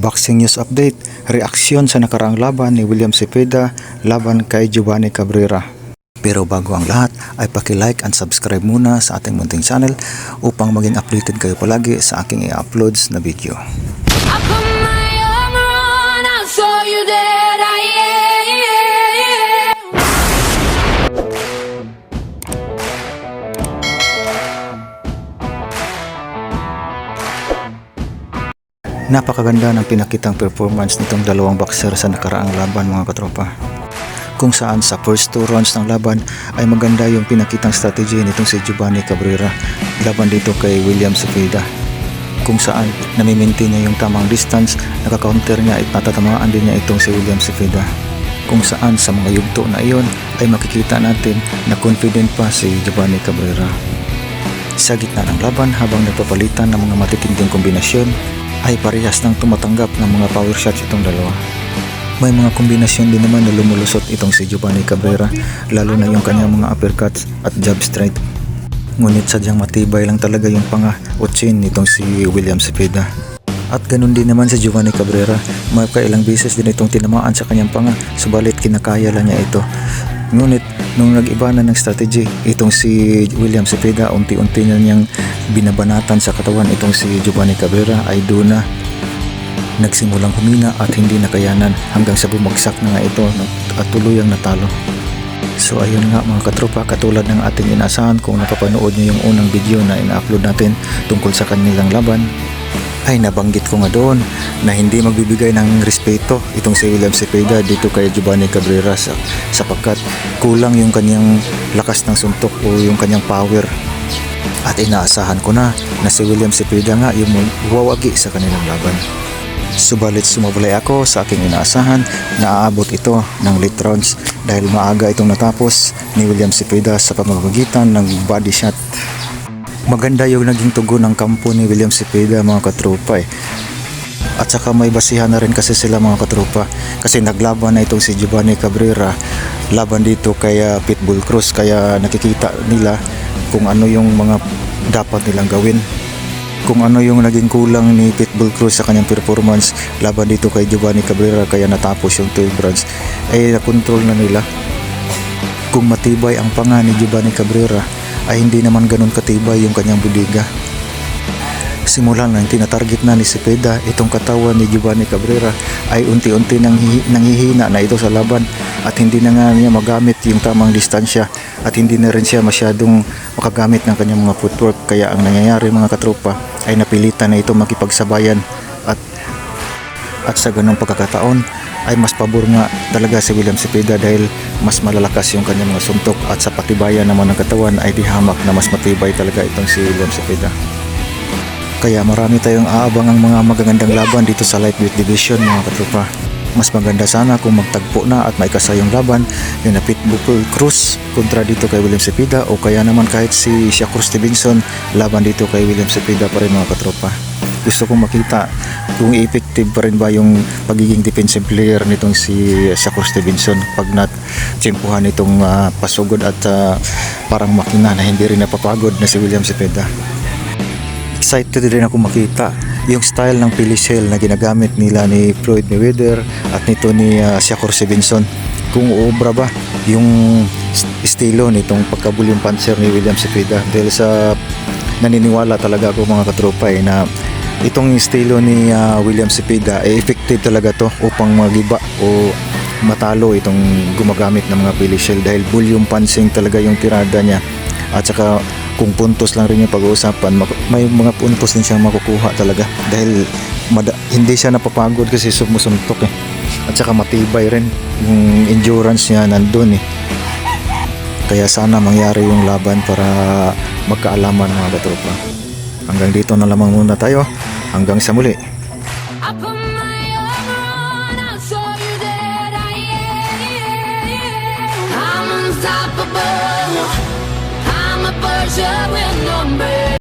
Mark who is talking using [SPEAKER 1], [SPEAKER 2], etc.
[SPEAKER 1] Boxing News Update, reaksyon sa nakaraang laban ni William Cepeda laban kay Giovanni Cabrera. Pero bago ang lahat ay paki-like and subscribe muna sa ating munting channel upang maging updated kayo palagi sa aking i-uploads na video. Napakaganda ng pinakitang performance nitong dalawang boxer sa nakaraang laban mga katropa. Kung saan sa first 2 rounds ng laban ay maganda yung pinakitang strategy nitong si Giovanni Cabrera laban dito kay William Cepeda. Kung saan namimaintain niya yung tamang distance, nakakounter niya at natatamaan din niya itong si William Cepeda. Kung saan sa mga yugto na iyon ay makikita natin na confident pa si Giovanni Cabrera. Sa gitna ng laban habang nagpapalitan ng mga matitinding kombinasyon, ay parehas nang tumatanggap ng mga power shots itong dalawa. May mga kombinasyon din naman na lumulusot itong si Giovanni Cabrera, lalo na yung kanyang mga uppercuts at jab straight. Ngunit sadyang matibay lang talaga yung panga o chin nitong si William Cepeda. At ganun din naman si Giovanni Cabrera, may kailang beses din itong tinamaan sa kanyang panga, subalit kinakaya lang niya ito. Ngunit nung nag-iba na ng strategy, itong si William Cepeda unti-unti na niyang binabanatan sa katawan itong si Giovanni Cabrera ay doon na nagsimulang humina at hindi nakayanan hanggang sa bumagsak na nga ito at tuluyang natalo. So ayun nga mga katropa, katulad ng ating inasahan kung napapanood niyo yung unang video na ina-upload natin tungkol sa kanilang laban, ay nabanggit ko nga doon na hindi magbibigay ng respeto itong si William Cepeda dito kay Giovanni Cabrera sapagkat kulang yung kanyang lakas ng suntok o yung kanyang power. At inaasahan ko na si William Cepeda nga yung wawagi sa kanilang laban. Subalit sumablay ako sa aking inaasahan na aabot ito ng late rounds dahil maaga itong natapos ni William Cepeda sa pamamagitan ng body shot. Maganda yung naging tugon ng kampo ni William Cepeda mga katropa At saka may basihan na rin kasi sila mga katropa kasi naglaban na itong si Giovanni Cabrera laban dito kay Pitbull Cruz, kaya nakikita nila kung ano yung mga dapat nilang gawin. Kung ano yung naging kulang ni Pitbull Cruz sa kanyang performance laban dito kay Giovanni Cabrera kaya natapos yung 12 rounds ay nakontrol na nila. Kung matibay ang panga ni Giovanni Cabrera ay hindi naman ganun katibay yung kanyang budiga. Simulan nang tinatarget na ni Cepeda itong katawan ni Giovanni Cabrera ay unti-unti nanghihina na ito sa laban at hindi na nga niya magamit yung tamang distansya at hindi na rin siya masyadong makagamit ng kanyang mga footwork, kaya ang nangyayari mga katropa ay napilitan na ito makipagsabayan at sa ganung pagkakataon ay mas pabor nga talaga si William Cepeda dahil mas malalakas yung kanyang mga suntok at sa patibayan naman ng katawan ay dihamak na mas matibay talaga itong si William Cepeda. Kaya marami tayong aabangang mga magagandang laban dito sa lightweight division mga katropa. Mas maganda sana kung magtagpo na at maikasayang laban yung na Pitbull Cruz kontra dito kay William Cepeda o kaya naman kahit si Shakur Stevenson laban dito kay William Cepeda pa rin mga katropa. Gusto kong makita kung effective pa rin ba yung pagiging defensive player nitong si Shakur Stevenson pag natsimpuhan itong pasugod at parang makina na hindi rin napapagod na si William Cepeda. Excited din ako makita yung style ng Pilisel na ginagamit nila ni Floyd Mayweather at nito ni Shakur Stevenson. Kung uubra ba yung estilo nitong pagkabulyong panser ni William Cepeda dahil sa naniniwala talaga ako mga katropa na itong estilo ni William Cepeda ay effective talaga to upang magiba o matalo itong gumagamit ng mga Pilisel dahil bulyong punching talaga yung tirada niya. At saka kung puntos lang rin yung pag-uusapan, may mga puntos din siyang makukuha talaga dahil hindi siya napapagod kasi sumusuntok at saka matibay rin yung endurance niya nandun Kaya sana mangyari yung laban para magkaalaman mga katropa. Hanggang dito na lamang muna tayo, hanggang sa muli. I'm a version with no brain.